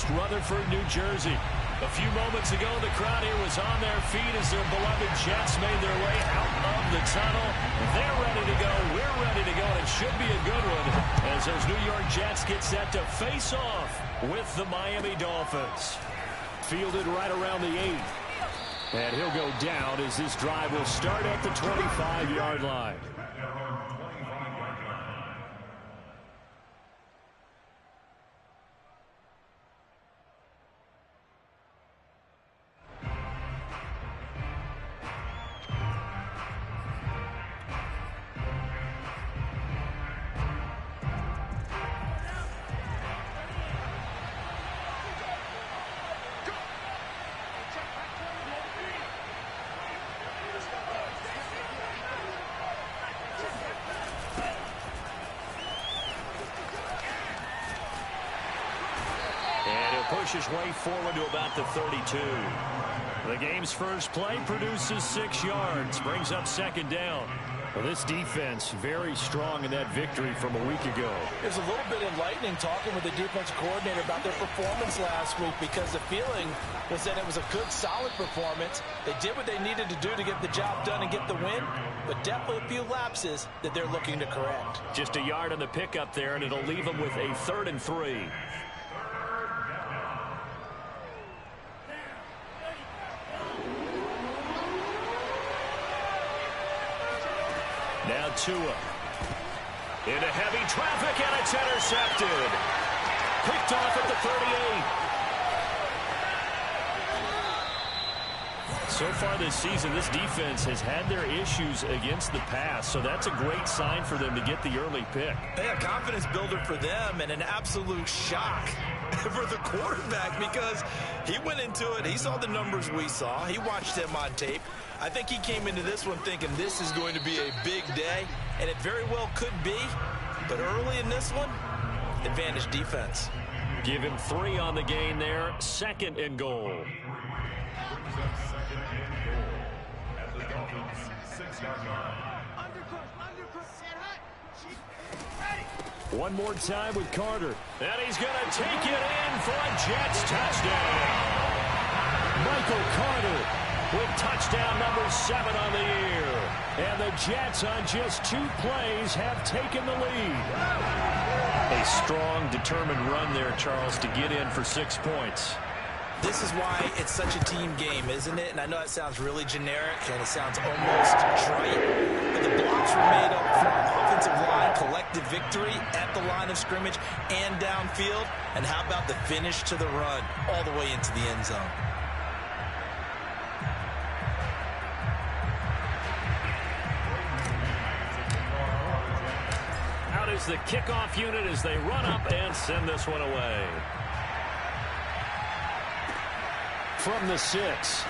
West Rutherford, New Jersey. A few moments ago, the crowd here was on their feet as their beloved Jets made their way out of the tunnel. They're ready to go. We're ready to go. And it should be a good one as those New York Jets get set to face off with the Miami Dolphins. Fielded right around the 8. And he'll go down as this drive will start at the 25-yard line. Push his way forward to about the 32. The game's first play produces 6 yards, brings up second down. Well, this defense very strong in that victory from a week ago. There's a little bit enlightening talking with the defensive coordinator about their performance last week, because the feeling was that it was a good, solid performance. They did what they needed to do to get the job done and get the win, but definitely a few lapses that they're looking to correct. Just a yard on the pickup there, and it'll leave them with a 3rd and 3. Now Tua. Into heavy traffic, and it's intercepted. Picked off at the 38. So far this season, this defense has had their issues against the pass, so that's a great sign for them to get the early pick. A confidence builder for them, and an absolute shock for the quarterback, because he went into it, he saw the numbers we saw, he watched them on tape. I think he came into this one thinking this is going to be a big day, and it very well could be, but early in this one, advantage defense. Give him 3 on the gain there, 2nd and goal. One more time with Carter. And he's going to take it in for a Jets touchdown. Michael Carter with touchdown number 7 on the year. And the Jets on just 2 plays have taken the lead. A strong, determined run there, Charles, to get in for 6 points. This is why it's such a team game, isn't it? And I know it sounds really generic and it sounds almost trite, but the blocks were made up front. Offensive line, collective victory at the line of scrimmage and downfield. And how about the finish to the run all the way into the end zone? Out is the kickoff unit as they run up and send this one away. From the 6.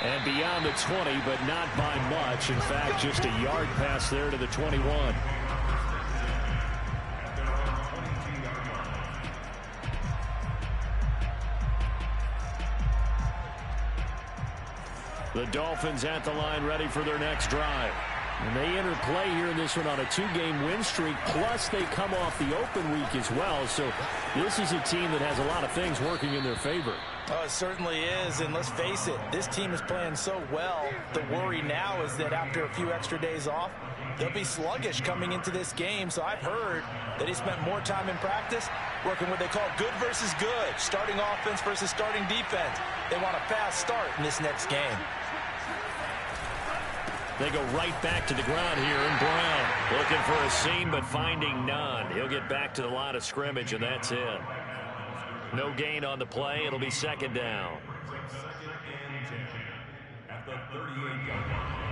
And beyond the 20, but not by much. In fact, just a yard pass there to the 21. The Dolphins at the line, ready for their next drive. And they enter play here in this one on a 2-game win streak, plus they come off the open week as well. So this is a team that has a lot of things working in their favor. Oh, it certainly is, and let's face it, this team is playing so well. The worry now is that after a few extra days off, they'll be sluggish coming into this game. So I've heard that he spent more time in practice working what they call good versus good, starting offense versus starting defense. They want a fast start in this next game. They go right back to the ground here, and Brown looking for a seam but finding none. He'll get back to the line of scrimmage, and that's it. No gain on the play. It'll be 2nd down. At the 38-yard line.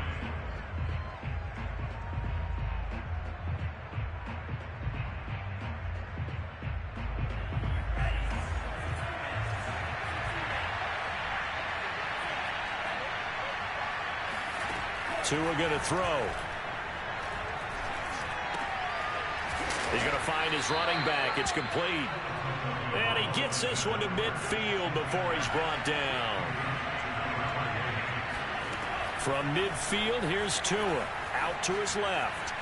Tua going to throw. He's going to find his running back. It's complete. And he gets this one to midfield before he's brought down. From midfield, here's Tua. Out to his left.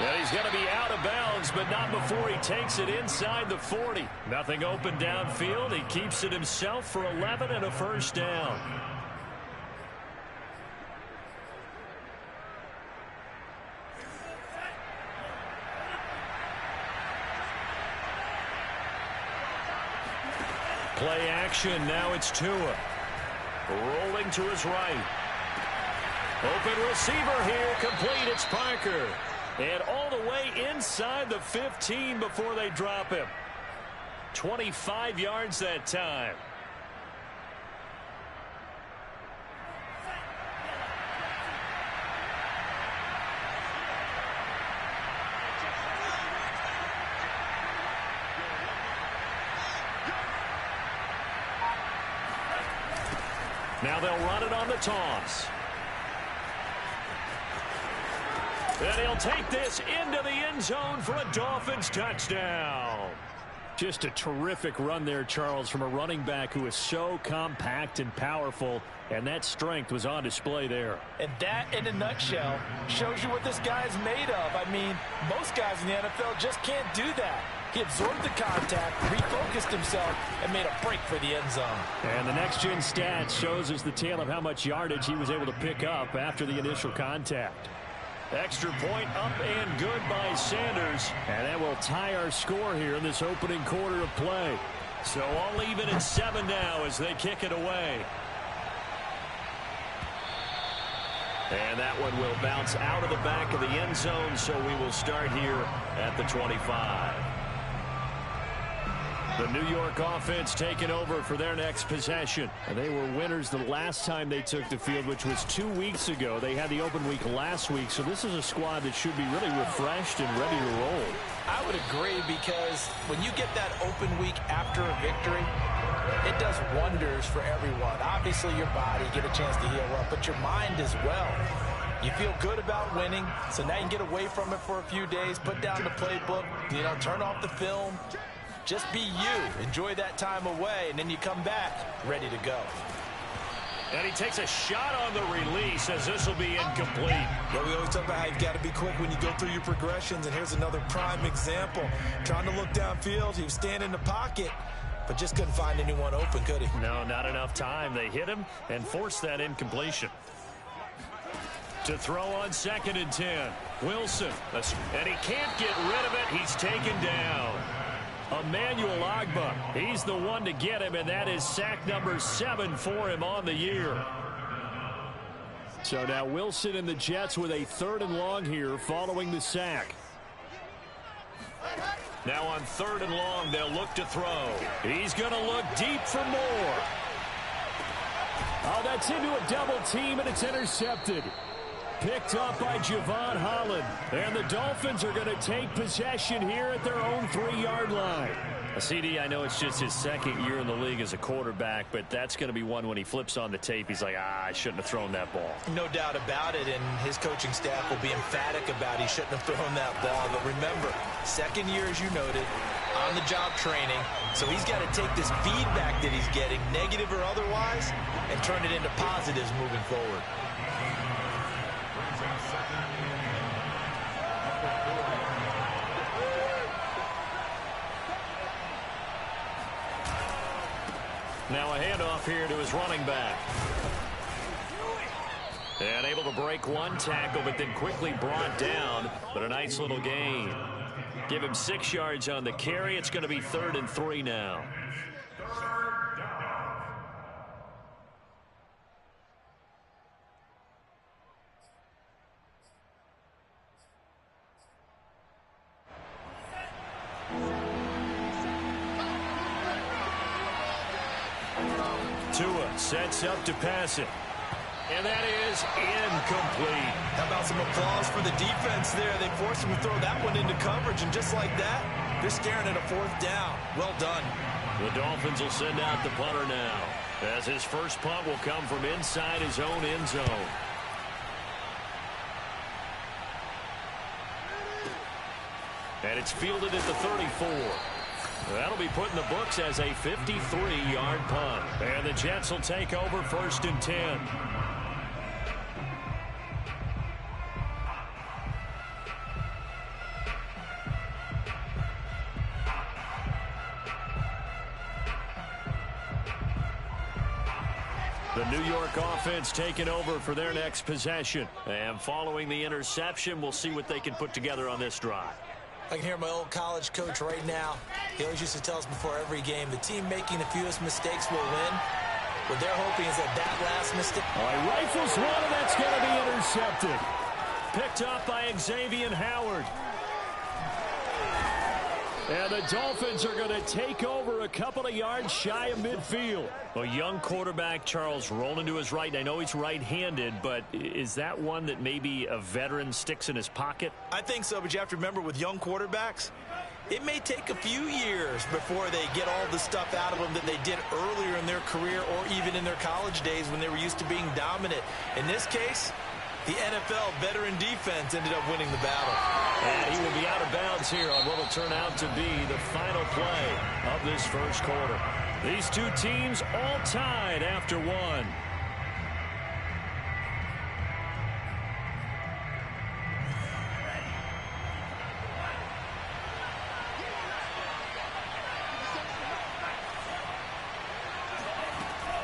And he's going to be out of bounds, but not before he takes it inside the 40. Nothing open downfield. He keeps it himself for 11 and a first down. Play action. Now it's Tua. Rolling to his right. Open receiver here. Complete. It's Parker. And all the way inside the 15 before they drop him. 25 yards that time. Now they'll run it on the toss. And he'll take this into the end zone for a Dolphins touchdown. Just a terrific run there, Charles, from a running back who is so compact and powerful, and that strength was on display there. And that, in a nutshell, shows you what this guy is made of. I mean, most guys in the NFL just can't do that. He absorbed the contact, refocused himself, and made a break for the end zone. And the next-gen stats shows us the tale of how much yardage he was able to pick up after the initial contact. Extra point up and good by Sanders. And that will tie our score here in this opening quarter of play. So all even at 7 now as they kick it away. And that one will bounce out of the back of the end zone, so we will start here at the 25. The New York offense taking over for their next possession. And they were winners the last time they took the field, which was 2 weeks ago. They had the open week last week, so this is a squad that should be really refreshed and ready to roll. I would agree, because when you get that open week after a victory, it does wonders for everyone. Obviously, your body, get a chance to heal up, but your mind as well. You feel good about winning, so now you can get away from it for a few days, put down the playbook, turn off the film. Just be you. Enjoy that time away, and then you come back ready to go. And he takes a shot on the release as this will be incomplete. Yeah, we always talk about how you've got to be quick when you go through your progressions, and here's another prime example. Trying to look downfield, he was standing in the pocket, but just couldn't find anyone open, could he? No, not enough time. They hit him and forced that incompletion. To throw on 2nd and 10. Wilson. And he can't get rid of it. He's taken down. Emmanuel Ogbah, he's the one to get him, and that is sack number 7 for him on the year. So now Wilson and the Jets with a 3rd and long here following the sack. Now on 3rd and long, they'll look to throw. He's going to look deep for more. Oh, that's into a double team, and it's intercepted. Picked up by Javon Holland. And the Dolphins are going to take possession here at their own 3-yard line. CD, I know it's just his 2nd year in the league as a quarterback, but that's going to be one when he flips on the tape, he's like, I shouldn't have thrown that ball. No doubt about it, and his coaching staff will be emphatic about he shouldn't have thrown that ball. But remember, 2nd year, as you noted, on-the-job training, so he's got to take this feedback that he's getting, negative or otherwise, and turn it into positives moving forward. Now a handoff here to his running back. And able to break one tackle, but then quickly brought down. But a nice little gain. Give him 6 yards on the carry. It's going to be 3rd and 3 now. Tua sets up to pass it. And that is incomplete. How about some applause for the defense there? They forced him to throw that one into coverage, and just like that, they're staring at a 4th down. Well done. The Dolphins will send out the punter now, as his first punt will come from inside his own end zone. And it's fielded at the 34. That'll be put in the books as a 53-yard punt. And the Jets will take over 1st and 10. The New York offense taking over for their next possession. And following the interception, we'll see what they can put together on this drive. I can hear my old college coach right now. He always used to tell us before every game, the team making the fewest mistakes will win. What they're hoping is that last mistake. All right, rifles one, and that's going to be intercepted. Picked up by Xavier Howard. And the Dolphins are going to take over a couple of yards shy of midfield. A young quarterback, Charles, rolling to his right. And I know he's right-handed, but is that one that maybe a veteran sticks in his pocket? I think so, but you have to remember with young quarterbacks, it may take a few years before they get all the stuff out of them that they did earlier in their career or even in their college days when they were used to being dominant. In this case, the NFL veteran defense ended up winning the battle. And he will be out of bounds here on what will turn out to be the final play of this first quarter. These two teams all tied after one.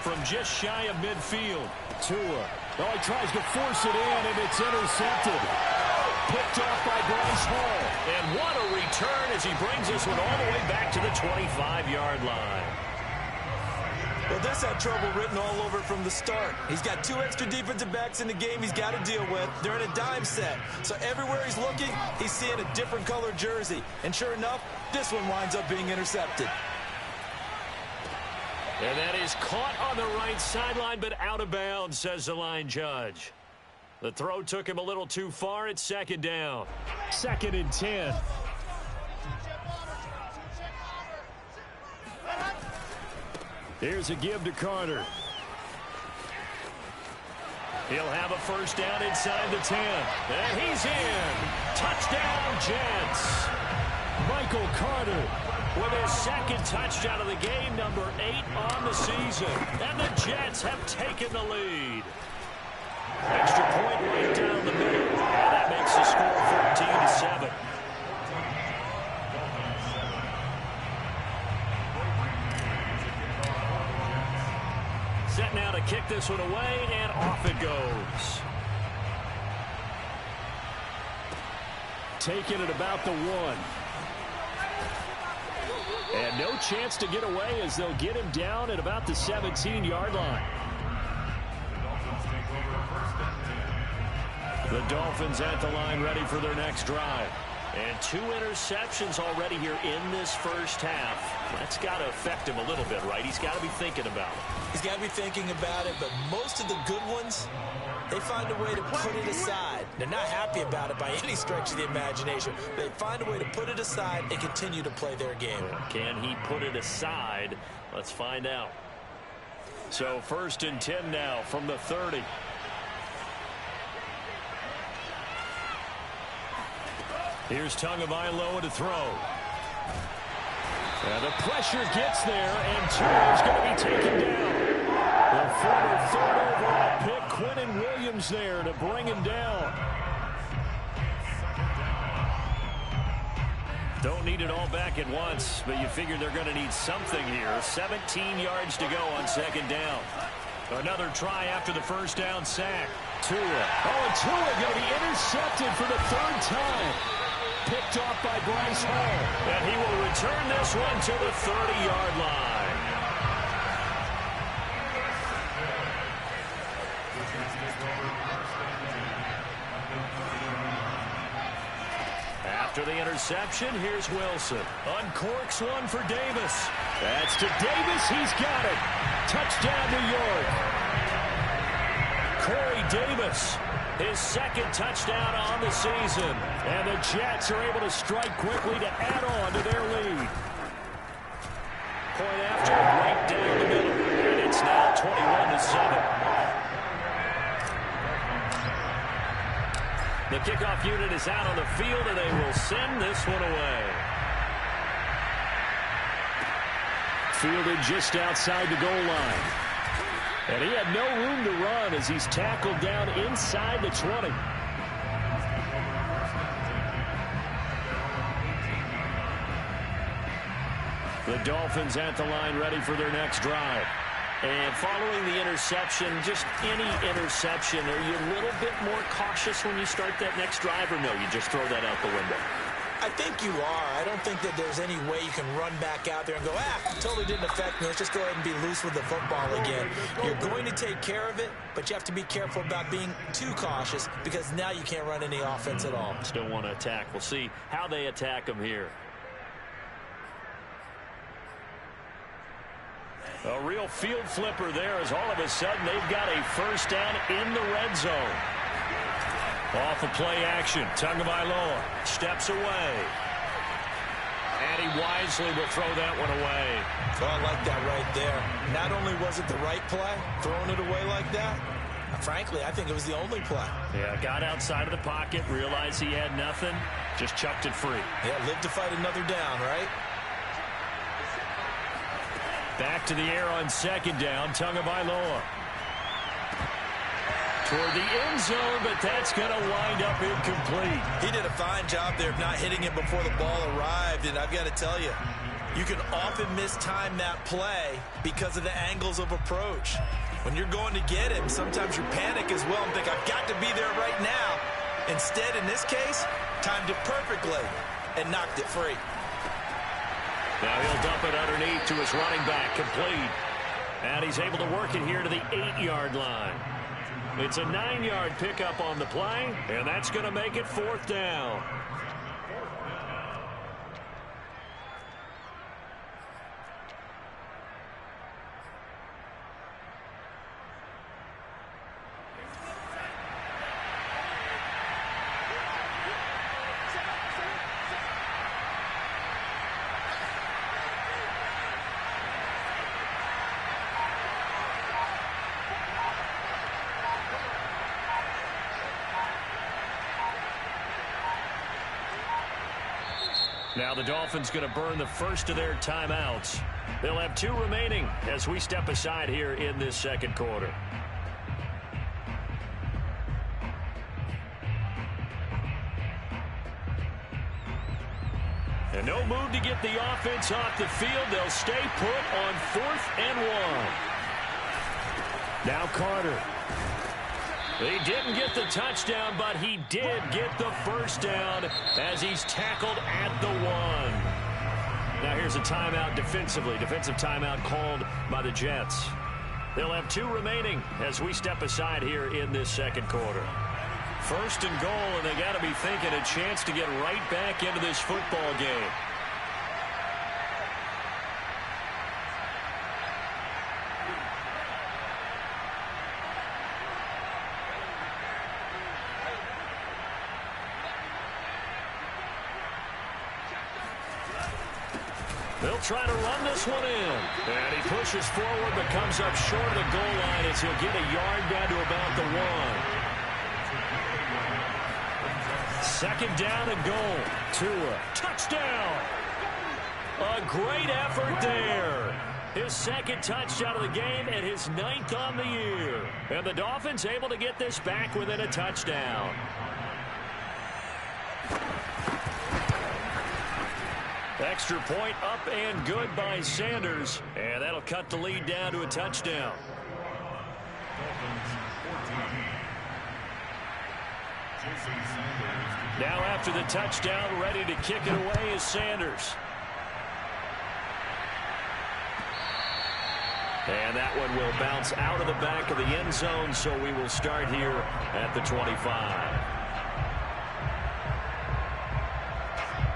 From just shy of midfield, Tua. Oh, he tries to force it in, and it's intercepted. Picked off by Bryce Hall. And what a return as he brings this one all the way back to the 25-yard line. Well, this had trouble written all over it from the start. He's got two extra defensive backs in the game he's got to deal with. They're in a dime set. So everywhere he's looking, he's seeing a different color jersey. And sure enough, this one winds up being intercepted. And that is caught on the right sideline, but out of bounds, says the line judge. The throw took him a little too far. It's second down. 2nd and 10. Here's a give to Carter. He'll have a first down inside the 10. And he's in. Touchdown, Jets. Michael Carter with his second touchdown of the game, number 8 on the season. And the Jets have taken the lead. Extra point right down the middle. And that makes the score 14-7. Set now to kick this one away, and off it goes. Taking it about the 1. And no chance to get away as they'll get him down at about the 17-yard line. The Dolphins at the line ready for their next drive. And 2 interceptions already here in this first half. That's got to affect him a little bit, right? He's got to be thinking about it. He's got to be thinking about it, but most of the good ones, they find a way to put it aside. They're not happy about it by any stretch of the imagination. They find a way to put it aside and continue to play their game. Can he put it aside? Let's find out. So 1st and 10 now from the 30. Here's Tagovailoa to throw. And the pressure gets there, and Tua's going to be taken down. The former 3rd overall pick, Quinnen Williams, there to bring him down. Don't need it all back at once, but you figure they're going to need something here. 17 yards to go on 2nd down. Another try after the first down sack. Tua. Oh, and Tua going to be intercepted for the 3rd time. Picked off by Bryce Hall. And he will return this one to the 30-yard line. After the interception, here's Wilson. Uncorks one for Davis. That's to Davis. He's got it. Touchdown, New York. Corey Davis, his 2nd touchdown on the season. And the Jets are able to strike quickly to add on to their lead. Point after, right down the middle. And it's now 21-7. The kickoff unit is out on the field, and they will send this one away. Fielded just outside the goal line. And he had no room to run as he's tackled down inside the 20. The Dolphins at the line ready for their next drive. And following the interception, just any interception, are you a little bit more cautious when you start that next drive, or no, you just throw that out the window? I think you are. I don't think that there's any way you can run back out there and go, totally didn't affect me. Let's just go ahead and be loose with the football again. You're going to take care of it, but you have to be careful about being too cautious because now you can't run any offense at all. Still want to attack. We'll see how they attack them here. A real field flipper there as all of a sudden they've got a first down in the red zone. Off of play action, Tagovailoa steps away. And he wisely will throw that one away. Oh, I like that right there. Not only was it the right play, throwing it away like that, frankly, I think it was the only play. Yeah, got outside of the pocket, realized he had nothing, just chucked it free. Yeah, live to fight another down, right? Back to the air on second down, Tagovailoa. Toward the end zone, but that's going to wind up incomplete. He did a fine job there of not hitting it before the ball arrived, and I've got to tell you, you can often mistime that play because of the angles of approach. When you're going to get him, sometimes you panic as well and think, I've got to be there right now. Instead, in this case, timed it perfectly and knocked it free. Now he'll dump it underneath to his running back, complete. And he's able to work it here to the 8-yard line. It's a 9-yard pickup on the play, and that's going to make it 4th down. Now the Dolphins going to burn the first of their timeouts. They'll have 2 remaining as we step aside here in this second quarter. And no move to get the offense off the field. They'll stay put on 4th and 1. Now Carter. He didn't get the touchdown, but he did get the first down as he's tackled at the 1. Now here's a timeout defensively. Defensive timeout called by the Jets. They'll have 2 remaining as we step aside here in this second quarter. 1st and goal, and they got to be thinking a chance to get right back into this football game. They'll try to run this one in. And he pushes forward but comes up short of the goal line as he'll get a yard down to about the 1. 2nd down and goal. Tua. Touchdown. A great effort there. His 2nd touchdown of the game and his 9th on the year. And the Dolphins able to get this back within a touchdown. Extra point up and good by Sanders. And that'll cut the lead down to a touchdown. Now after the touchdown, ready to kick it away is Sanders. And that one will bounce out of the back of the end zone, so we will start here at the 25.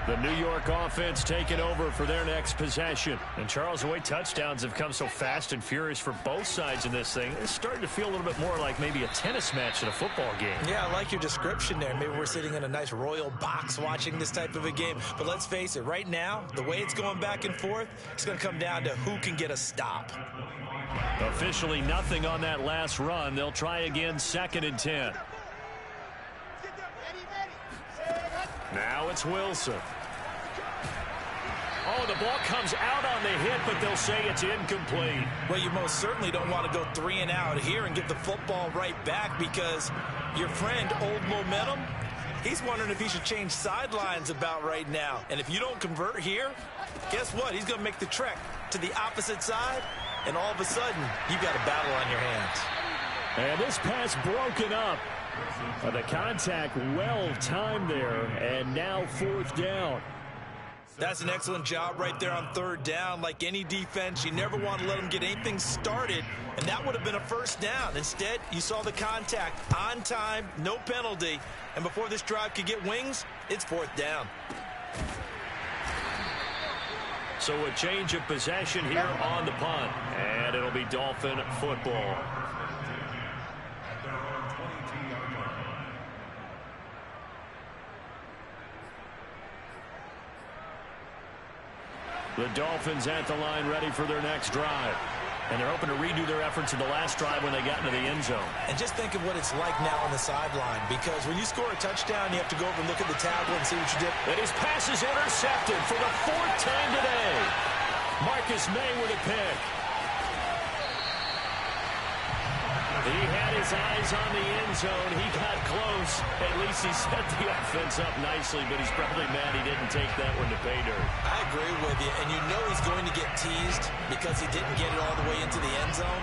The New York offense taking over for their next possession. And Charles, the way touchdowns have come so fast and furious for both sides in this thing, it's starting to feel a little bit more like maybe a tennis match in a football game. Yeah, I like your description there. Maybe we're sitting in a nice royal box watching this type of a game. But let's face it, right now, the way it's going back and forth, it's going to come down to who can get a stop. Officially nothing on that last run. They'll try again, 2nd and 10. Now it's Wilson. Oh, the ball comes out on the hit, but they'll say it's incomplete. Well, you most certainly don't want to go 3 and out here and get the football right back because your friend, Old Momentum, he's wondering if he should change sidelines about right now. And if you don't convert here, guess what? He's going to make the trek to the opposite side and all of a sudden, you've got a battle on your hands. And this pass broken up. The contact well timed there, and now 4th down. That's an excellent job right there on 3rd down. Like any defense, you never want to let them get anything started, and that would have been a 1st down. Instead, you saw the contact on time, no penalty, and before this drive could get wings, it's 4th down. So a change of possession here on the punt, and it'll be Dolphin football. The Dolphins at the line ready for their next drive. And they're hoping to redo their efforts in the last drive when they got into the end zone. And just think of what it's like now on the sideline, because when you score a touchdown, you have to go over and look at the tablet and see what you did. And his pass is intercepted for the 4th time today. Marcus May with a pick. He had his eyes on the end zone. He got close. At least he set the offense up nicely, but he's probably mad he didn't take that one to pay dirt. I agree with you, and you know he's going to get teased because he didn't get it all the way into the end zone.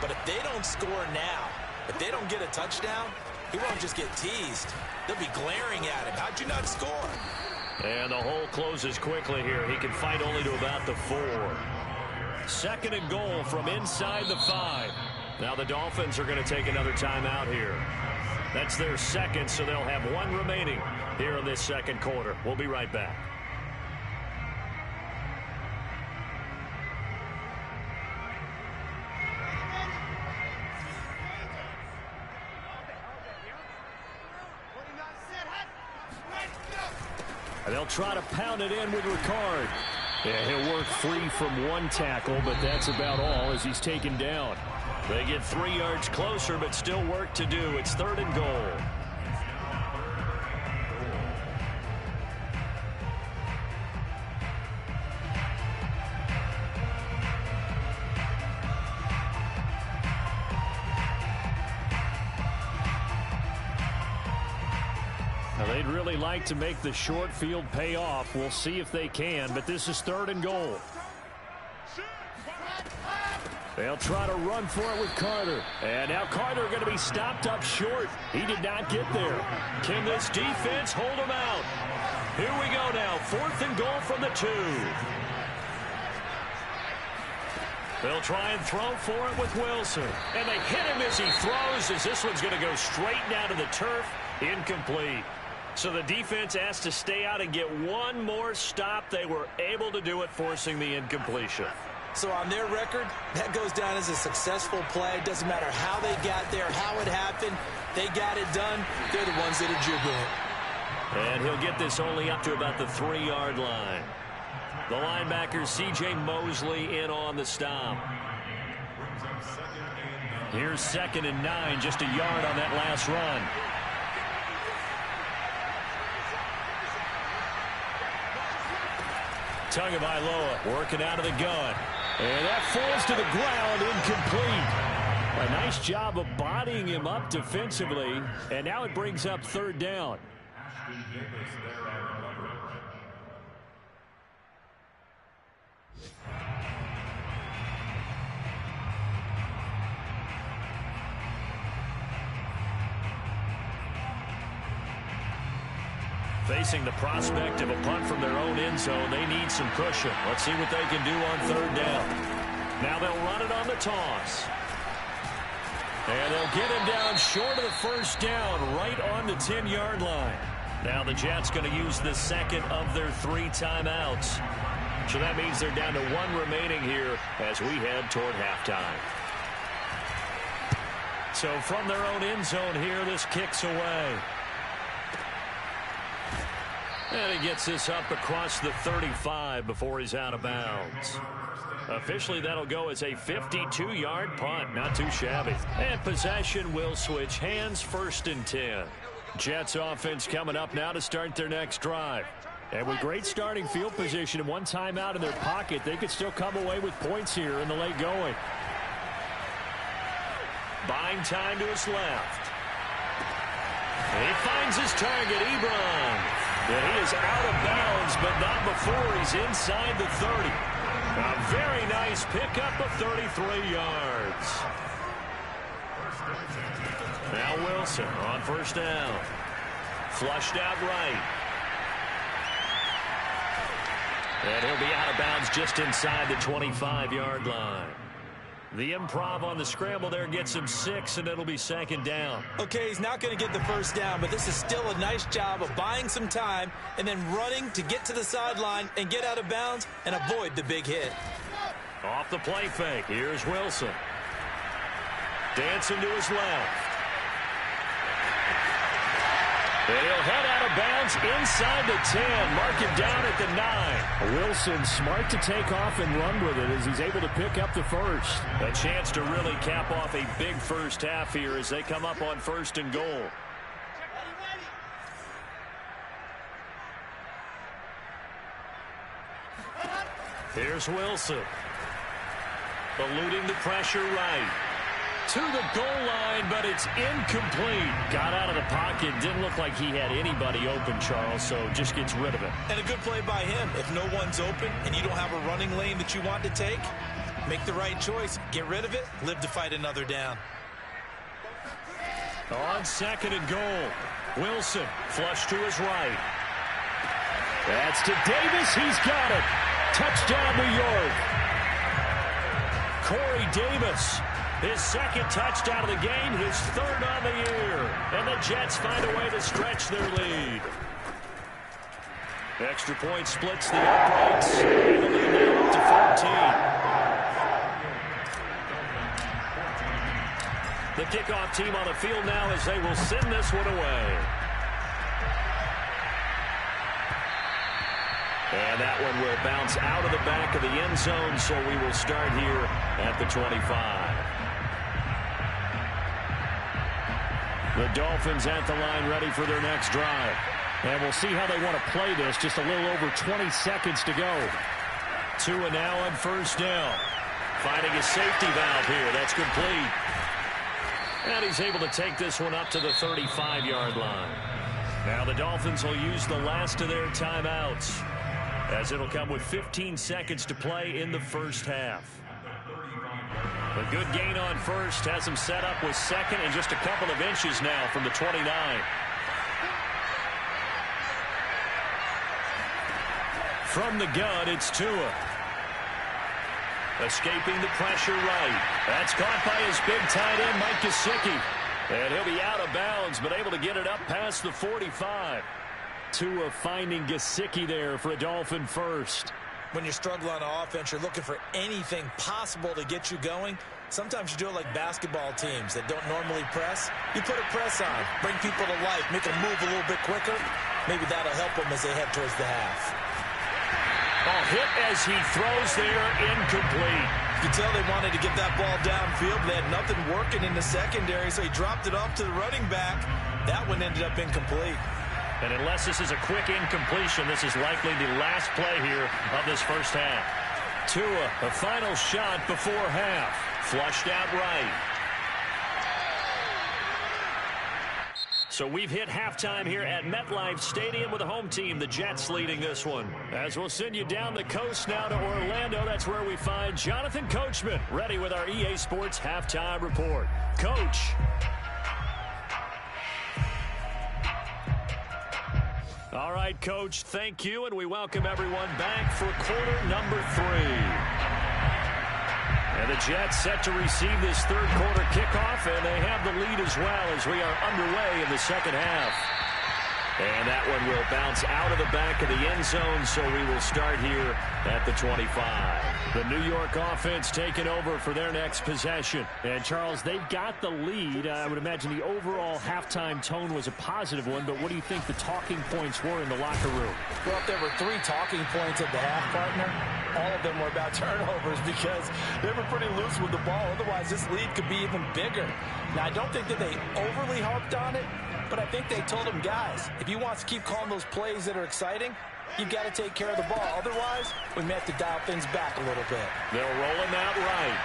But if they don't score now, if they don't get a touchdown, he won't just get teased. They'll be glaring at him. How'd you not score? And the hole closes quickly here. He can fight only to about the 4. 2nd and goal from inside the 5. Now the Dolphins are going to take another timeout here. That's their 2nd, so they'll have 1 remaining here in this 2nd quarter. We'll be right back. And they'll try to pound it in with Ricard. Yeah, he'll work free from 1 tackle, but that's about all as he's taken down. They get 3 yards closer, but still work to do. It's 3rd and goal. Now, they'd really like to make the short field pay off. We'll see if they can, but this is 3rd and goal. They'll try to run for it with Carter. And now Carter going to be stopped up short. He did not get there. Can this defense hold him out? Here we go now. 4th and goal from the 2. They'll try and throw for it with Wilson. And they hit him as he throws, as this one's going to go straight down to the turf. Incomplete. So the defense has to stay out and get 1 more stop. They were able to do it, forcing the incompletion. So on their record, that goes down as a successful play. Doesn't matter how they got there, how it happened. They got it done. They're the ones that are jubilant. And he'll get this only up to about the 3-yard line. The linebacker, C.J. Mosley, in on the stop. Here's 2nd and 9, just a yard on that last run. Tagovailoa working out of the gun. And that falls to the ground, incomplete. A nice job of bodying him up defensively. And now it brings up 3rd down. Facing the prospect of a punt from their own end zone, they need some cushion. Let's see what they can do on 3rd down. Now they'll run it on the toss. And they'll get him down short of the 1st down, right on the 10-yard line. Now the Jets going to use the 2nd of their 3 timeouts. So that means they're down to 1 remaining here as we head toward halftime. So from their own end zone here, this kicks away. And he gets this up across the 35 before he's out of bounds. Officially, that'll go as a 52-yard punt. Not too shabby. And possession will switch hands, 1st and 10. Jets offense coming up now to start their next drive. And with great starting field position and 1 timeout in their pocket, they could still come away with points here in the late going. Buying time to his left. He finds his target, Ebron. And he is out of bounds, but not before he's inside the 30. A very nice nice pickup of 33 yards. Now Wilson on first down. Flushed out right. And he'll be out of bounds just inside the 25-yard line. The improv on the scramble there gets him 6, and it'll be second down. Okay, he's not going to get the first down, but this is still a nice job of buying some time and then running to get to the sideline and get out of bounds and avoid the big hit. Off the play fake, here's Wilson. Dancing to his left. And he'll head out of bounds inside the 10. Mark him down at the 9. Wilson smart to take off and run with it as he's able to pick up the first. A chance to really cap off a big first half here as they come up on first and goal. Here's Wilson. Eluding the pressure right. To the goal line, but it's incomplete. Got out of the pocket. Didn't look like he had anybody open, Charles, so just gets rid of it. And a good play by him. If no one's open and you don't have a running lane that you want to take, make the right choice. Get rid of it. Live to fight another down. On second and goal. Wilson flush to his right. That's to Davis. He's got it. Touchdown, New York. Corey Davis. His second touchdown of the game, his third on the year. And the Jets find a way to stretch their lead. Extra point splits the uprights. And the lead now up to 14. The kickoff team on the field now as they will send this one away. And that one will bounce out of the back of the end zone, so we will start here at the 25. The Dolphins at the line ready for their next drive. And we'll see how they want to play this. Just a little over 20 seconds to go. Tua now on first down. Finding a safety valve here. That's complete. And he's able to take this one up to the 35-yard line. Now the Dolphins will use the last of their timeouts, as it'll come with 15 seconds to play in the first half. A good gain on first has him set up with second and just a couple of inches now from the 29. From the gun, it's Tua. Escaping the pressure right. That's caught by his big tight end, Mike Gesicki. And he'll be out of bounds, but able to get it up past the 45. Tua finding Gesicki there for a Dolphin first. When you struggle on offense, you're looking for anything possible to get you going. Sometimes you do it like basketball teams that don't normally press. You put a press on, bring people to life, make them move a little bit quicker. Maybe that'll help them as they head towards the half. Hit as he throws there, incomplete. You can tell they wanted to get that ball downfield. They had nothing working in the secondary, so he dropped it off to the running back. That one ended up incomplete. And unless this is a quick incompletion, this is likely the last play here of this first half. Tua, a final shot before half. Flushed out right. So we've hit halftime here at MetLife Stadium with the home team, the Jets, leading this one. As we'll send you down the coast now to Orlando, that's where we find Jonathan Coachman, ready with our EA Sports halftime report. Coach. All right, Coach, thank you, and we welcome everyone back for quarter number 3. And the Jets set to receive this third quarter kickoff, and they have the lead as well as we are underway in the second half. And that one will bounce out of the back of the end zone, so we will start here at the 25. The New York offense taking over for their next possession. And, Charles, they've got the lead. I would imagine the overall halftime tone was a positive one, but what do you think the talking points were in the locker room? Well, if there were 3 talking points at the half, partner, all of them were about turnovers because they were pretty loose with the ball. Otherwise, this lead could be even bigger. Now, I don't think that they overly harped on it, but I think they told them, guys, if you want to keep calling those plays that are exciting, you've got to take care of the ball. Otherwise, we may have to dial things back a little bit. They'll roll him out right.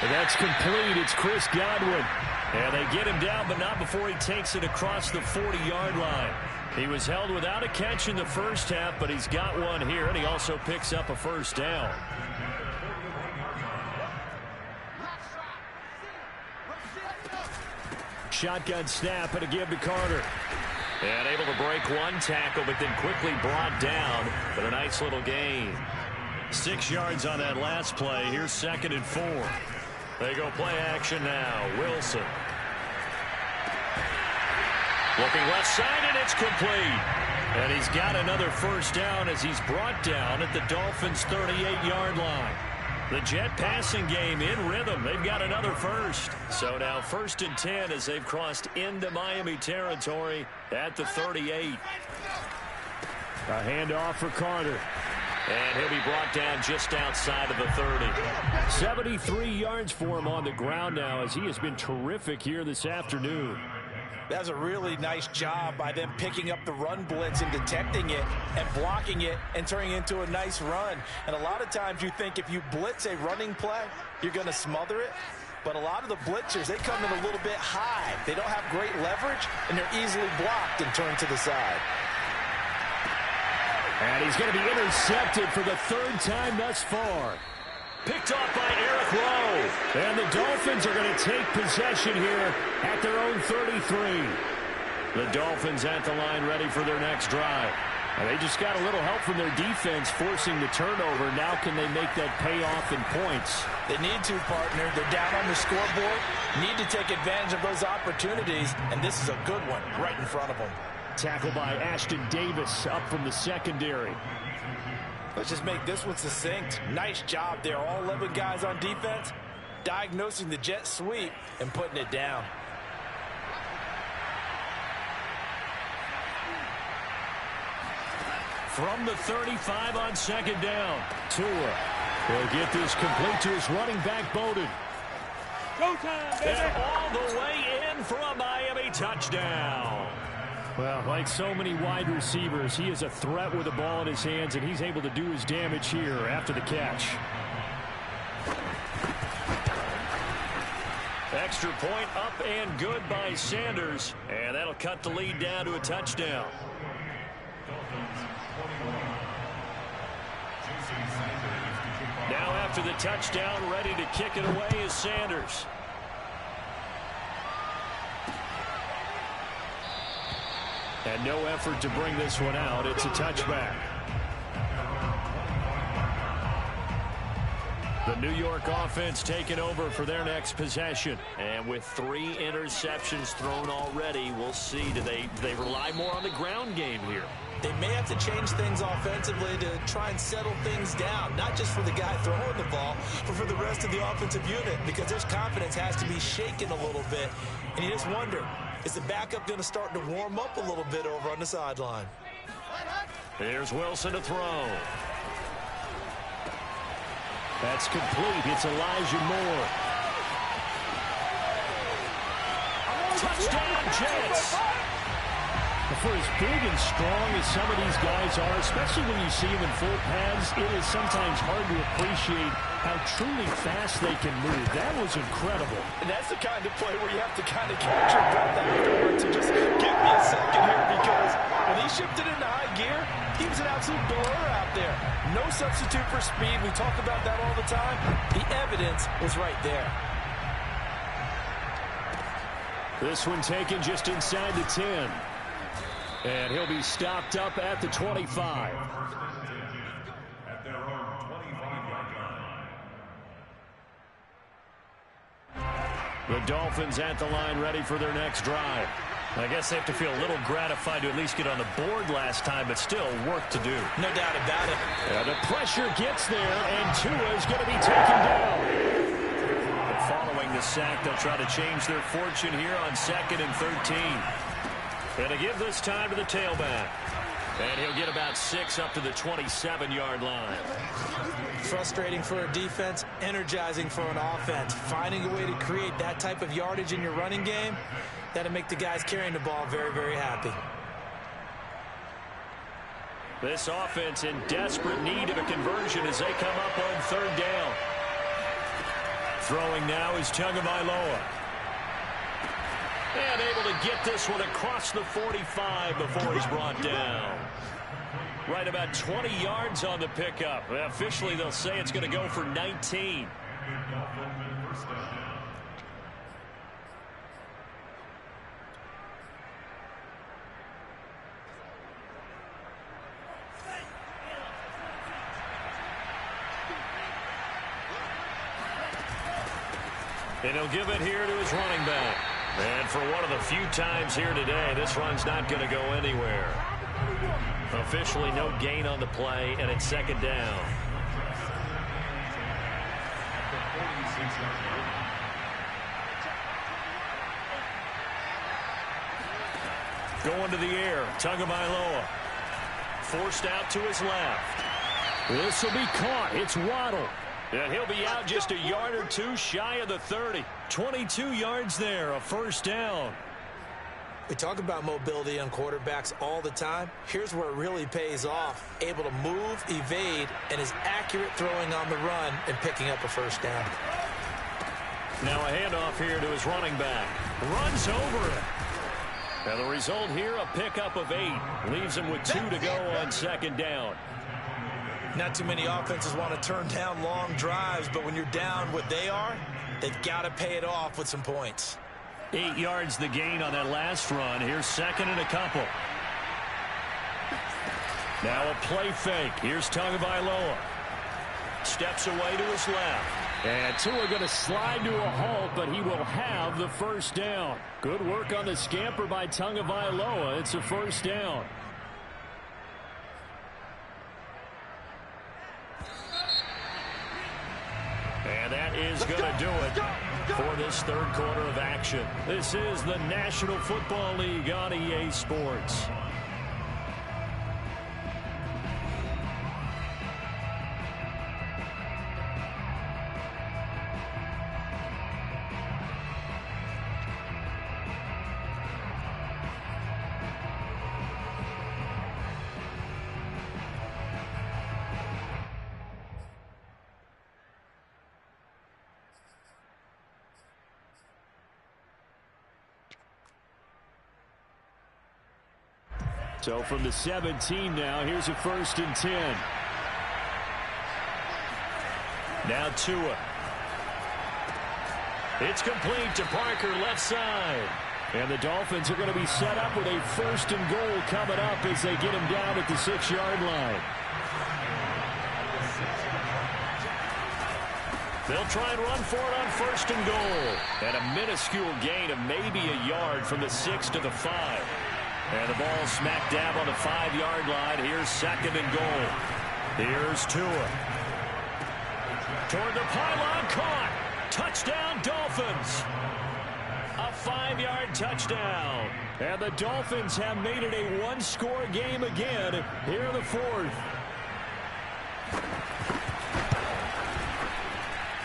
And that's complete. It's Chris Godwin. And they get him down, but not before he takes it across the 40-yard line. He was held without a catch in the first half, but he's got one here, and he also picks up a first down. Shotgun snap and a give to Carter. And able to break one tackle, but then quickly brought down. But a nice little gain. 6 yards on that last play. Here's 2nd and 4. They go play action now. Wilson. Looking left side, and it's complete. And he's got another first down as he's brought down at the Dolphins' 38-yard line. The Jet passing game in rhythm. They've got another first. So now 1st and 10 as they've crossed into Miami territory at the 38. A handoff for Carter. And he'll be brought down just outside of the 30. 73 yards for him on the ground now as he has been terrific here this afternoon. That's a really nice job by them picking up the run blitz and detecting it and blocking it and turning it into a nice run. And a lot of times you think if you blitz a running play, you're going to smother it. But a lot of the blitzers, they come in a little bit high. They don't have great leverage, and they're easily blocked and turned to the side. And he's going to be intercepted for the 3rd time thus far. Picked off by Eric Rowe. And the Dolphins are going to take possession here at their own 33. The Dolphins at the line ready for their next drive. And they just got a little help from their defense forcing the turnover. Now can they make that payoff in points? They need to, partner. They're down on the scoreboard. Need to take advantage of those opportunities. And this is a good one right in front of them. Tackle by Ashton Davis up from the secondary. Let's just make this one succinct. Nice job there. All 11 guys on defense diagnosing the jet sweep and putting it down. From the 35 on 2nd down. Tua will get this complete to his running back, Bowden. And all the way in for a Miami touchdown. Well, like so many wide receivers, he is a threat with the ball in his hands, and he's able to do his damage here after the catch. Extra point up and good by Sanders. And that'll cut the lead down to a touchdown. Now after the touchdown, ready to kick it away is Sanders. And no effort to bring this one out. It's a touchback. The New York offense taking over for their next possession. And with 3 interceptions thrown already, we'll see. Do they rely more on the ground game here? They may have to change things offensively to try and settle things down, not just for the guy throwing the ball, but for the rest of the offensive unit, because their confidence has to be shaken a little bit. And you just wonder, is the backup going to start to warm up a little bit over on the sideline? Here's Wilson to throw. That's complete. It's Elijah Moore. Touchdown, Jets. For as big and strong as some of these guys are, especially when you see them in full pads, it is sometimes hard to appreciate how truly fast they can move. That was incredible. And that's the kind of play where you have to kind of catch your breath afterwards and just give me a second here, because when he shifted into high gear, he was an absolute blur out there. No substitute for speed. We talk about that all the time. The evidence was right there. This one taken just inside the 10. And he'll be stopped up at the 25. The Dolphins at the line ready for their next drive. I guess they have to feel a little gratified to at least get on the board last time, but still work to do. No doubt about it. And the pressure gets there, and Tua is going to be taken down. And following the sack, they'll try to change their fortune here on 2nd and 13. And to give this time to the tailback. And he'll get about 6 up to the 27-yard line. Frustrating for a defense, energizing for an offense. Finding a way to create that type of yardage in your running game, that'll make the guys carrying the ball very, very happy. This offense in desperate need of a conversion as they come up on 3rd down. Throwing now is Tagovailoa. And able to get this one across the 45 before he's brought down. Right about 20 yards on the pickup. Officially, they'll say it's going to go for 19. And he'll give it here to his running back. And for one of the few times here today, this run's not going to go anywhere. Officially no gain on the play, and it's second down. Going to the air, Tagovailoa. Forced out to his left. This will be caught. It's Waddle. And he'll be out just a yard or two shy of the 30. 22 yards there, a first down. We talk about mobility on quarterbacks all the time. Here's where it really pays off. Able to move, evade, and is accurate throwing on the run and picking up a first down. Now a handoff here to his running back. Runs over it. And the result here, a pickup of 8. Leaves him with 2 to go on second down. Not too many offenses want to turn down long drives, but when you're down what they are, they've got to pay it off with some points. 8 yards the gain on that last run. Here's second and a couple. Now a play fake. Here's Tagovailoa. Steps away to his left. And Tua going to slide to a halt, but he will have the first down. Good work on the scamper by Tagovailoa. It's a first down. And that is going to do it for this third quarter of action. This is the National Football League on EA Sports. So from the 17 now, here's a 1st and 10. Now Tua. It's complete to Parker, left side. And the Dolphins are going to be set up with a 1st and goal coming up as they get him down at the 6-yard line. They'll try and run for it on 1st and goal. And a minuscule gain of maybe a yard from the 6 to the 5. And the ball smack dab on the 5-yard line. Here's second and goal. Here's Tua. Toward the pylon, caught. Touchdown, Dolphins. A 5-yard touchdown. And the Dolphins have made it a one-score game again here in the 4th.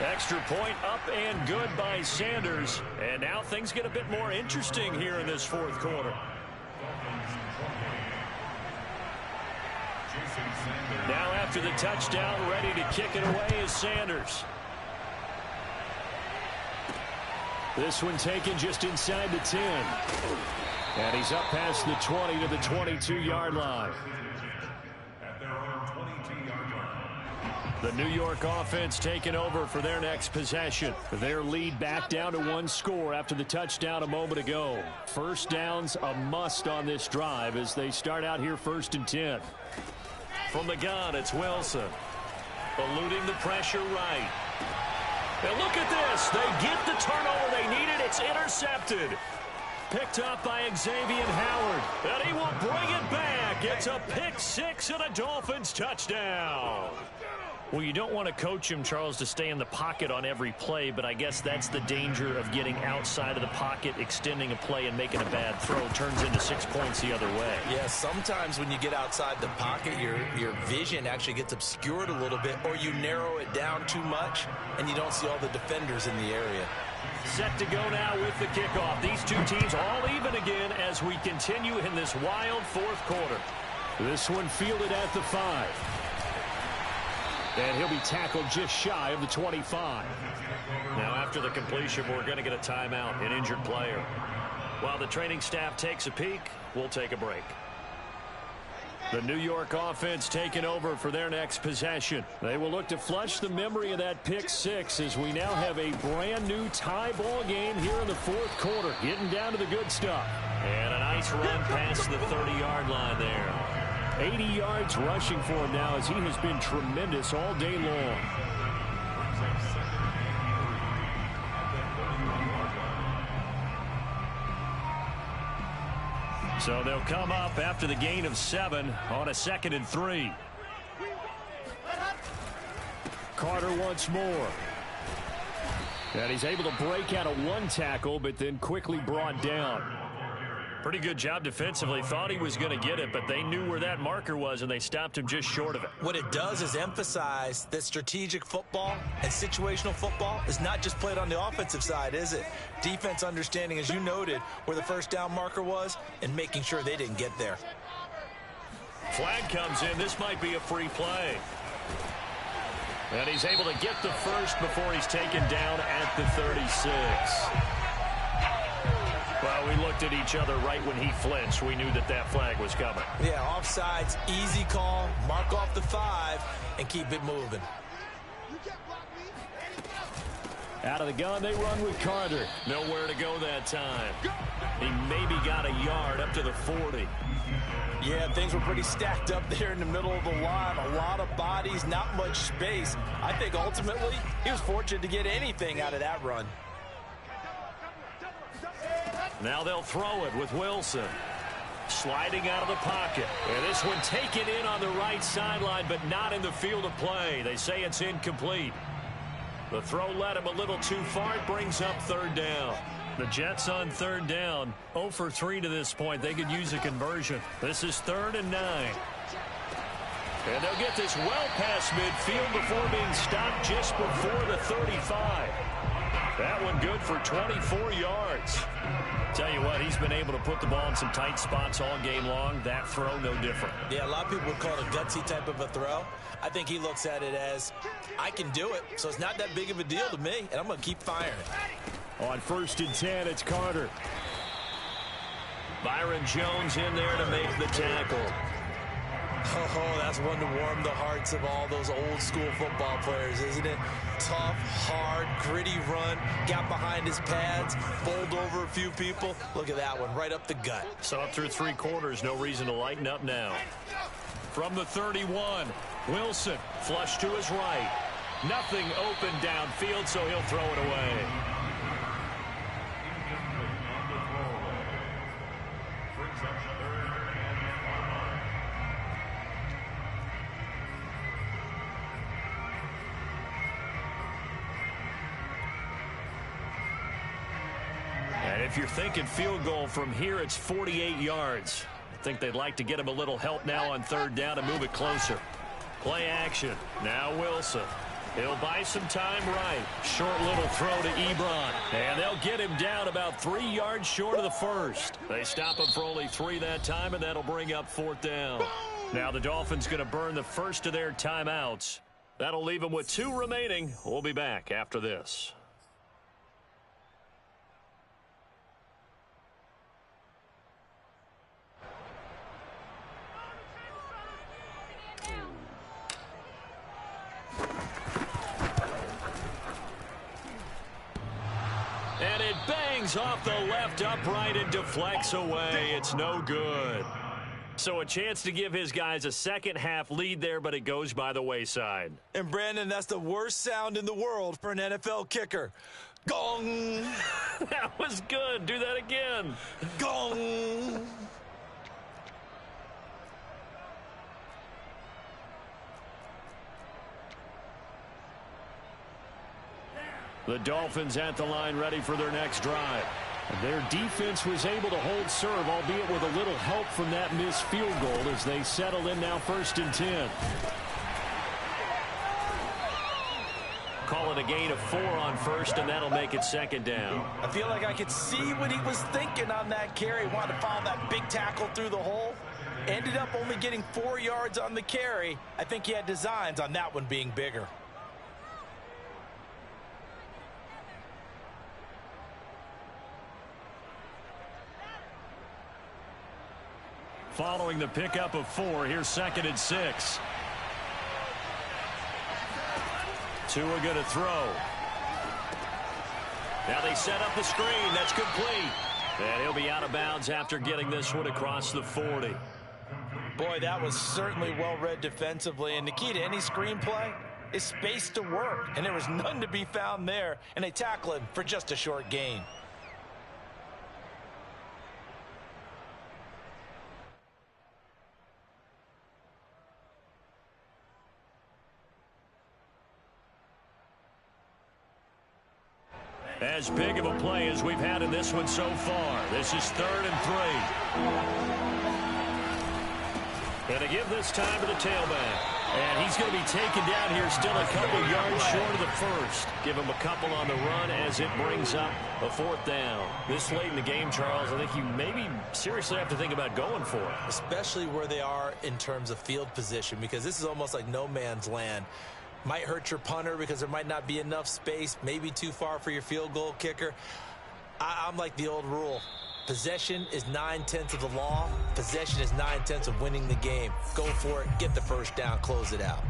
Extra point up and good by Sanders. And now things get a bit more interesting here in this 4th quarter. Now after the touchdown, ready to kick it away is Sanders. This one taken just inside the 10. And he's up past the 20 to the 22-yard line. The New York offense taking over for their next possession. Their lead back down to 1 score after the touchdown a moment ago. First down's a must on this drive as they start out here 1st and 10. From the gun, it's Wilson. Eluding the pressure right. And look at this. They get the turnover they needed. It's intercepted. Picked up by Xavier Howard. And he will bring it back. It's a pick 6 and a Dolphins touchdown. Well, you don't want to coach him, Charles, to stay in the pocket on every play, but I guess that's the danger of getting outside of the pocket, extending a play and making a bad throw. Turns into 6 points the other way. Yeah, sometimes when you get outside the pocket, your vision actually gets obscured a little bit, or you narrow it down too much, and you don't see all the defenders in the area. Set to go now with the kickoff. These two teams all even again as we continue in this wild 4th quarter. This one fielded at the 5. And he'll be tackled just shy of the 25. Now after the completion, we're going to get a timeout, an injured player. While the training staff takes a peek, we'll take a break. The New York offense taking over for their next possession. They will look to flush the memory of that pick 6 as we now have a brand new tie ball game here in the 4th quarter. Getting down to the good stuff. And a nice run past the 30-yard line there. 80 yards rushing for him now as he has been tremendous all day long. So they'll come up after the gain of 7 on a 2nd and 3. Carter once more. And he's able to break out of 1 tackle, but then quickly brought down. Pretty good job defensively. Thought he was going to get it, but they knew where that marker was, and they stopped him just short of it. What it does is emphasize that strategic football and situational football is not just played on the offensive side, is it? Defense understanding, as you noted, where the first down marker was and making sure they didn't get there. Flag comes in. This might be a free play. And he's able to get the first before he's taken down at the 36. Well, we looked at each other right when he flinched. We knew that that flag was coming. Yeah, offsides, easy call, mark off the 5, and keep it moving. Out of the gun, they run with Carter. Nowhere to go that time. He maybe got a yard up to the 40. Yeah, things were pretty stacked up there in the middle of the line. A lot of bodies, not much space. I think ultimately he was fortunate to get anything out of that run. Now they'll throw it with Wilson. Sliding out of the pocket. And this one taken in on the right sideline, but not in the field of play. They say it's incomplete. The throw led him a little too far. It brings up 3rd down. The Jets on 3rd down. 0 for 3 to this point. They could use a conversion. This is 3rd and 9. And they'll get this well past midfield before being stopped just before the 35. That one good for 24 yards. Tell you what, he's been able to put the ball in some tight spots all game long. That throw, no different. Yeah, a lot of people would call it a gutsy type of a throw. I think he looks at it as, I can do it, so it's not that big of a deal to me, and I'm going to keep firing. On 1st and 10, it's Carter. Byron Jones in there to make the tackle. Oh, that's one to warm the hearts of all those old school football players, isn't it? Tough, hard, gritty run, got behind his pads, bowled over a few people. Look at that one, right up the gut. So up through 3 quarters, no reason to lighten up now. From the 31, Wilson, flush to his right. Nothing open downfield, so he'll throw it away. And if you're thinking field goal from here, it's 48 yards. I think they'd like to get him a little help now on 3rd down to move it closer. Play action. Now Wilson. He'll buy some time right. Short little throw to Ebron. And they'll get him down about 3 yards short of the first. They stop him for only 3 that time, and that'll bring up 4th down. Now the Dolphins going to burn the first of their timeouts. That'll leave them with 2 remaining. We'll be back after this. And it bangs off the left upright and deflects away. It's no good. So a chance to give his guys a second-half lead there, but it goes by the wayside. And, Brandon, that's the worst sound in the world for an NFL kicker. Gong! That was good. Do that again. Gong! The Dolphins at the line ready for their next drive. And their defense was able to hold serve, albeit with a little help from that missed field goal as they settle in now 1st and 10. Call it a gain of 4 on 1st, and that'll make it 2nd down. I feel like I could see what he was thinking on that carry. Wanted to follow that big tackle through the hole. Ended up only getting 4 yards on the carry. I think he had designs on that one being bigger. Following the pickup of 4, here's 2nd and 6. Tua going to throw. Now they set up the screen. That's complete. And he'll be out of bounds after getting this one across the 40. Boy, that was certainly well read defensively. And the key to any screenplay is space to work. And there was none to be found there. And they tackle him for just a short gain. As big of a play as we've had in this one so far. This is 3rd and 3. And to give this time to the tailback. And he's going to be taken down here, still a couple yards short of the first. Give him a couple on the run as it brings up a 4th down. This late in the game, Charles, I think you maybe seriously have to think about going for it. Especially where they are in terms of field position, because this is almost like no man's land. Might hurt your punter because there might not be enough space, maybe too far for your field goal kicker. I'm like the old rule. Possession is 9/10 of the law. Possession is 9/10 of winning the game. Go for it. Get the first down. Close it out.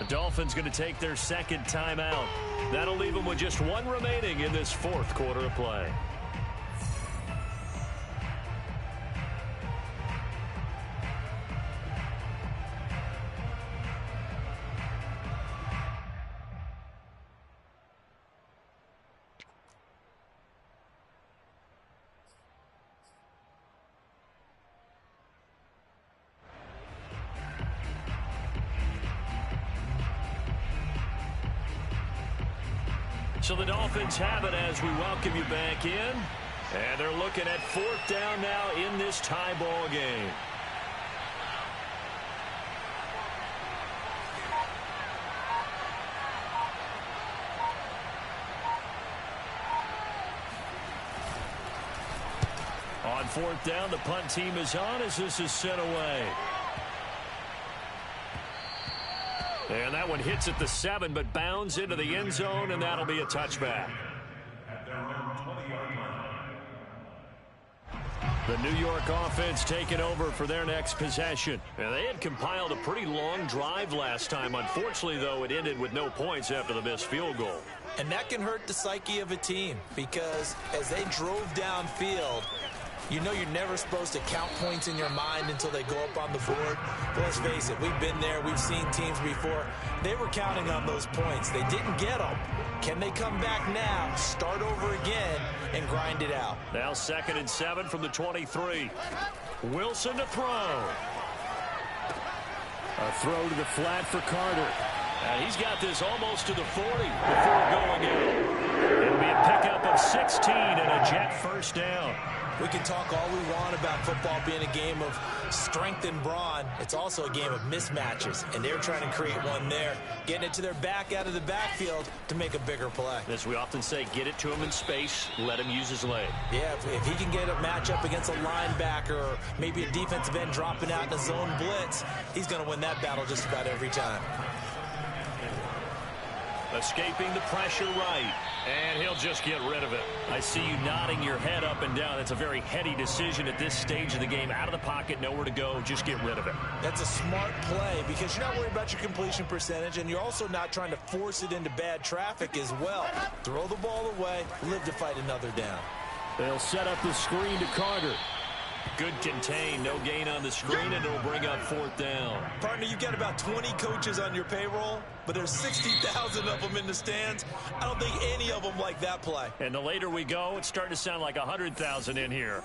Dolphins going to take their 2nd timeout. That'll leave them with just 1 remaining in this 4th quarter of play. So the Dolphins have it as we welcome you back in. And they're looking at 4th down now in this tie ball game. On 4th down, the punt team is on as this is sent away. And that one hits at the 7, but bounds into the end zone, and that'll be a touchback. The New York offense taking over for their next possession. And they had compiled a pretty long drive last time. Unfortunately, though, it ended with no points after the missed field goal. And that can hurt the psyche of a team, because as they drove downfield, you know you're never supposed to count points in your mind until they go up on the board. But let's face it, we've been there. We've seen teams before. They were counting on those points. They didn't get them. Can they come back now, start over again, and grind it out? Now 2nd and 7 from the 23. Wilson to throw. A throw to the flat for Carter. And he's got this almost to the 40 before going out. It'll be a pickup of 16 and a Jet first down. We can talk all we want about football being a game of strength and brawn. It's also a game of mismatches, and they're trying to create one there, getting it to their back out of the backfield to make a bigger play. As we often say, get it to him in space, let him use his leg. Yeah, if he can get a matchup against a linebacker or maybe a defensive end dropping out in a zone blitz, he's going to win that battle just about every time. Escaping the pressure right, and he'll just get rid of it. I see you nodding your head up and down. That's a very heady decision at this stage of the game. Out of the pocket, nowhere to go, just get rid of it. That's a smart play because you're not worried about your completion percentage, and you're also not trying to force it into bad traffic as well. Throw the ball away, live to fight another down. They'll set up the screen to Carter. Good contain, no gain on the screen, and it'll bring up 4th down. Partner, you've got about 20 coaches on your payroll, but there's 60,000 of them in the stands. I don't think any of them like that play. And the later we go, it's starting to sound like 100,000 in here.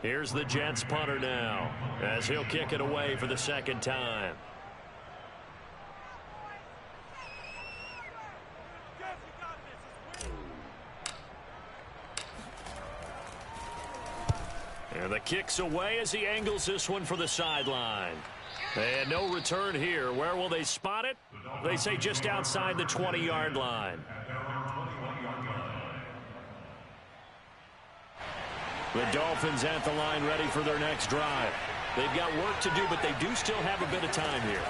Here's the Jets punter now, as he'll kick it away for the 2nd time. And the kick's away as he angles this one for the sideline. And no return here. Where will they spot it? They say just outside the 20-yard line. The Dolphins at the line ready for their next drive. They've got work to do, but they do still have a bit of time here.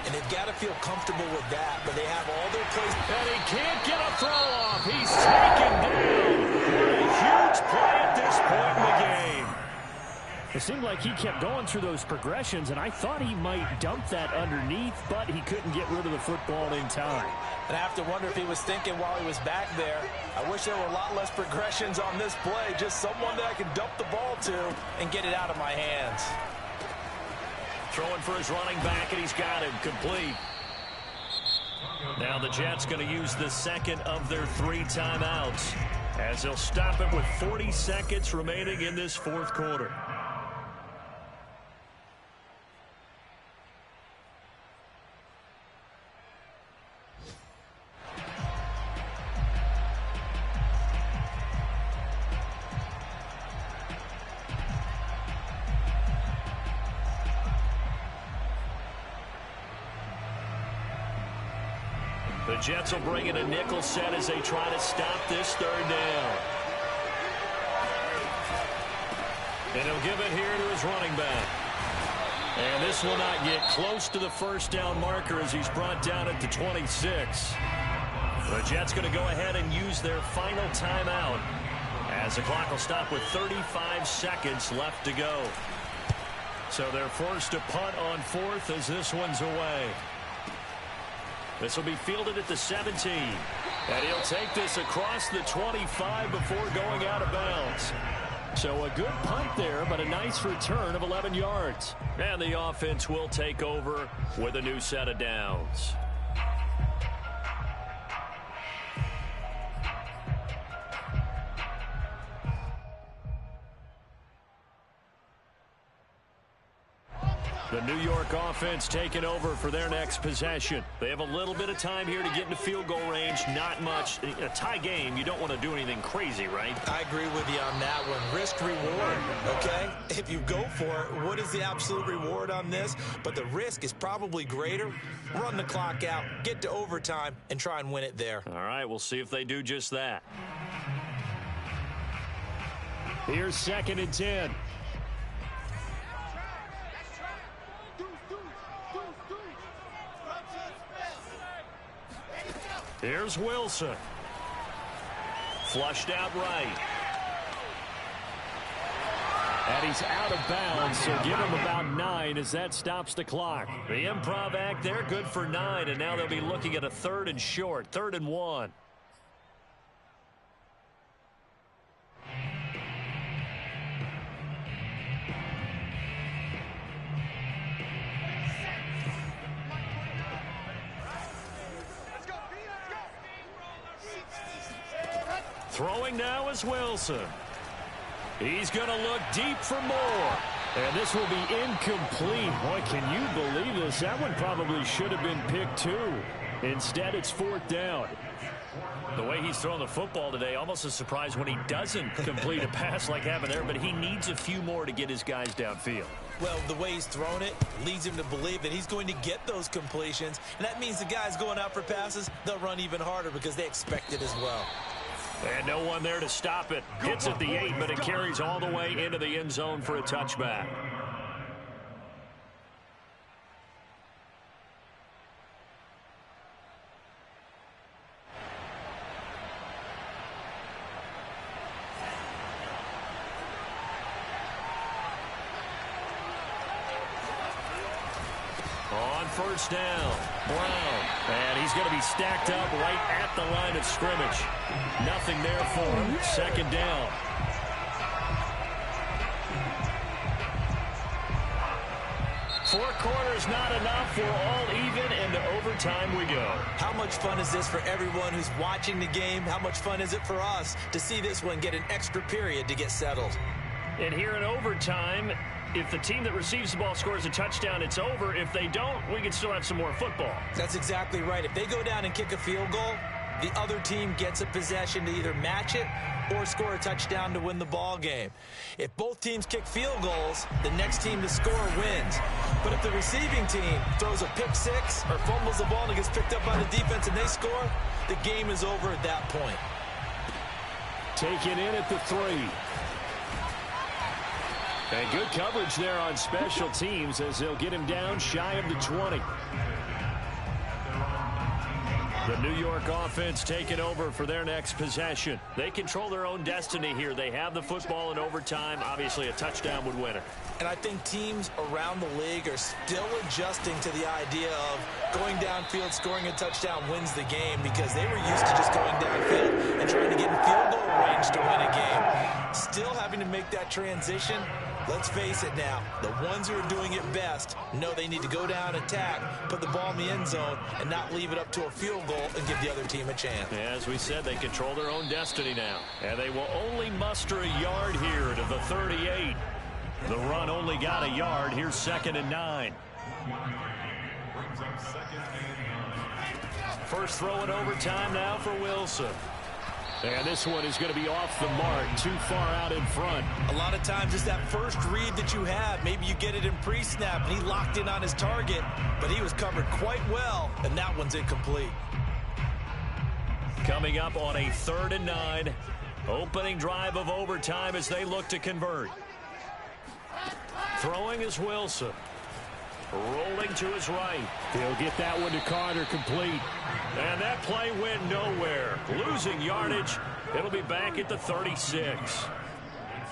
And they've got to feel comfortable with that, but they have all their plays. And he can't get a throw off. He's taken down. What a It seemed like he kept going through those progressions, and I thought he might dump that underneath, but he couldn't get rid of the football in time. And I have to wonder if he was thinking while he was back there, I wish there were a lot less progressions on this play, just someone that I can dump the ball to and get it out of my hands. Throwing for his running back, and he's got him complete. Now the Jets going to use the second of their 3 timeouts as they'll stop it with 40 seconds remaining in this fourth quarter. The Jets will bring in a nickel set as they try to stop this third down. And he'll give it here to his running back. And this will not get close to the first down marker as he's brought down at the 26. The Jets going to go ahead and use their final timeout as the clock will stop with 35 seconds left to go. So they're forced to punt on fourth as this one's away. This will be fielded at the 17. And he'll take this across the 25 before going out of bounds. So a good punt there, but a nice return of 11 yards. And the offense will take over with a new set of downs. The New York offense taking over for their next possession. They have a little bit of time here to get into field goal range. Not much. A tie game, you don't want to do anything crazy, right? I agree with you on that one. Risk reward, okay? If you go for it, what is the absolute reward on this? But the risk is probably greater. Run the clock out, get to overtime, and try and win it there. All right, we'll see if they do just that. Here's 2nd and 10. Here's Wilson. Flushed out right. And he's out of bounds, so give him about 9 as that stops the clock. The improv act there, good for 9, and now they'll be looking at a 3rd and short, 3rd and 1. Throwing now is Wilson. He's going to look deep for more. And this will be incomplete. Boy, can you believe this? That one probably should have been picked too. Instead, it's 4th down. The way he's throwing the football today, almost a surprise when he doesn't complete a pass like happened there, but he needs a few more to get his guys downfield. Well, the way he's thrown it leads him to believe that he's going to get those completions, and that means the guys going out for passes, they'll run even harder because they expect it as well. And no one there to stop it. Hits at the 8, but it carries all the way into the end zone for a touchback. On first down, Brown. And he's going to be stacked up right at the line of scrimmage. Nothing there for him. 2nd down. Four quarters not enough. We're all even, and to overtime we go. How much fun is this for everyone who's watching the game? How much fun is it for us to see this one get an extra period to get settled? And here in overtime, if the team that receives the ball scores a touchdown, it's over. If they don't, we can still have some more football. That's exactly right. If they go down and kick a field goal, the other team gets a possession to either match it or score a touchdown to win the ball game. If both teams kick field goals, the next team to score wins. But if the receiving team throws a pick six or fumbles the ball and it gets picked up by the defense and they score, the game is over at that point. Taken in at the 3. And good coverage there on special teams as they'll get him down shy of the 20. The New York offense taking over for their next possession. They control their own destiny here. They have the football in overtime. Obviously, a touchdown would win it. And I think teams around the league are still adjusting to the idea of going downfield, scoring a touchdown wins the game, because they were used to just going downfield and trying to get in field goal range to win a game. Still having to make that transition. Let's face it now, the ones who are doing it best know they need to go down, attack, put the ball in the end zone, and not leave it up to a field goal and give the other team a chance. As we said, they control their own destiny now. And they will only muster a yard here to the 38. The run only got a yard. Here's 2nd and 9. First throw in overtime now for Wilson. And this one is going to be off the mark, too far out in front. A lot of times it's that first read that you have. Maybe you get it in pre-snap, and he locked in on his target, but he was covered quite well, and that one's incomplete. Coming up on a 3rd and 9. Opening drive of overtime as they look to convert. Throwing is Wilson. Rolling to his right. He'll get that one to Carter, complete. And that play went nowhere. Losing yardage. It'll be back at the 36.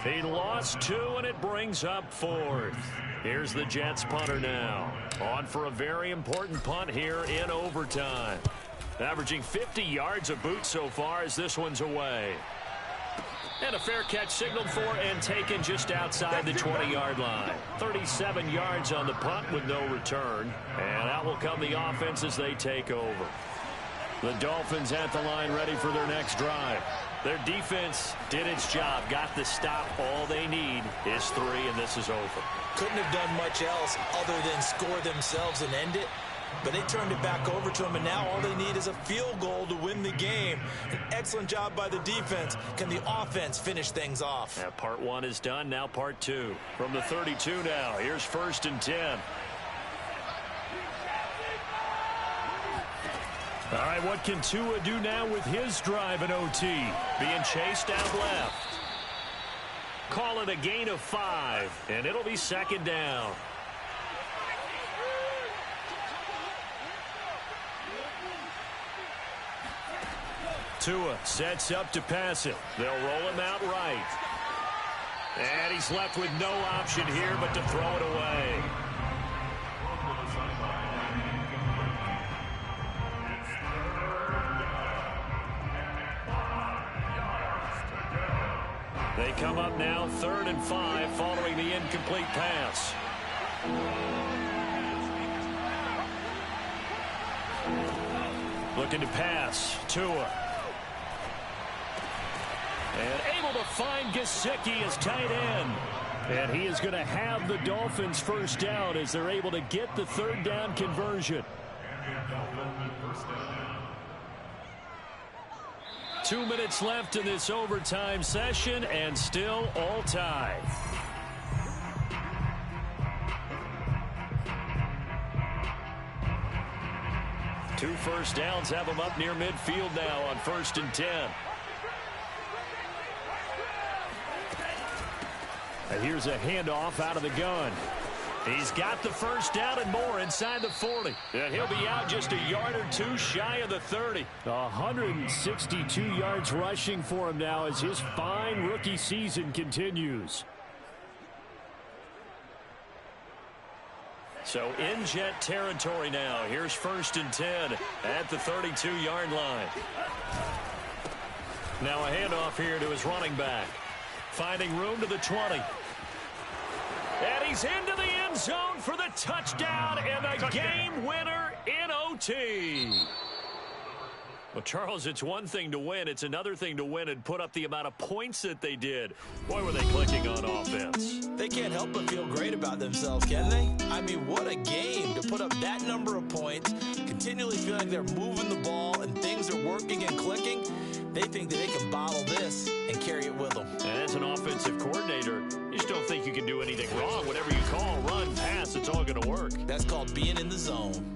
He lost 2, and it brings up 4th. Here's the Jets punter now. On for a very important punt here in overtime. Averaging 50 yards a boot so far as this one's away. And a fair catch signaled for and taken just outside the 20-yard line. 37 yards on the punt with no return. And out will come the offense as they take over. The Dolphins at the line ready for their next drive. Their defense did its job, got the stop. All they need is 3, and this is over. Couldn't have done much else other than score themselves and end it. But they turned it back over to him, and now all they need is a field goal to win the game. An excellent job by the defense. Can the offense finish things off? Yeah, part 1 is done. Now part 2. From the 32 now. Here's 1st and 10. All right, what can Tua do now with his drive in OT? Being chased out left. Call it a gain of 5, and it'll be 2nd down. Tua sets up to pass it. They'll roll him out right. And he's left with no option here but to throw it away. They come up now 3rd and 5 following the incomplete pass. Looking to pass. Tua. And able to find Gesicki as tight end. And he is going to have the Dolphins first down as they're able to get the 3rd down conversion. 2 minutes left in this overtime session, and still all tied. Two first downs have them up near midfield now on 1st and 10. And here's a handoff out of the gun. He's got the first down and more inside the 40. And he'll be out just a yard or 2 shy of the 30. 162 yards rushing for him now as his fine rookie season continues. So in Jet territory now. Here's 1st and 10 at the 32-yard line. Now a handoff here to his running back. Finding room to the 20. And he's into the end zone for the touchdown and the game winner in OT. Well, Charles, it's one thing to win. It's another thing to win and put up the amount of points that they did. Boy, were they clicking on offense. They can't help but feel great about themselves, can they? I mean, what a game to put up that number of points, continually feel like they're moving the ball and things are working and clicking. They think that they can bottle this and carry it with them. And as an offensive coordinator, you just don't think you can do anything wrong. Whatever you call, run, pass, it's all going to work. That's called being in the zone.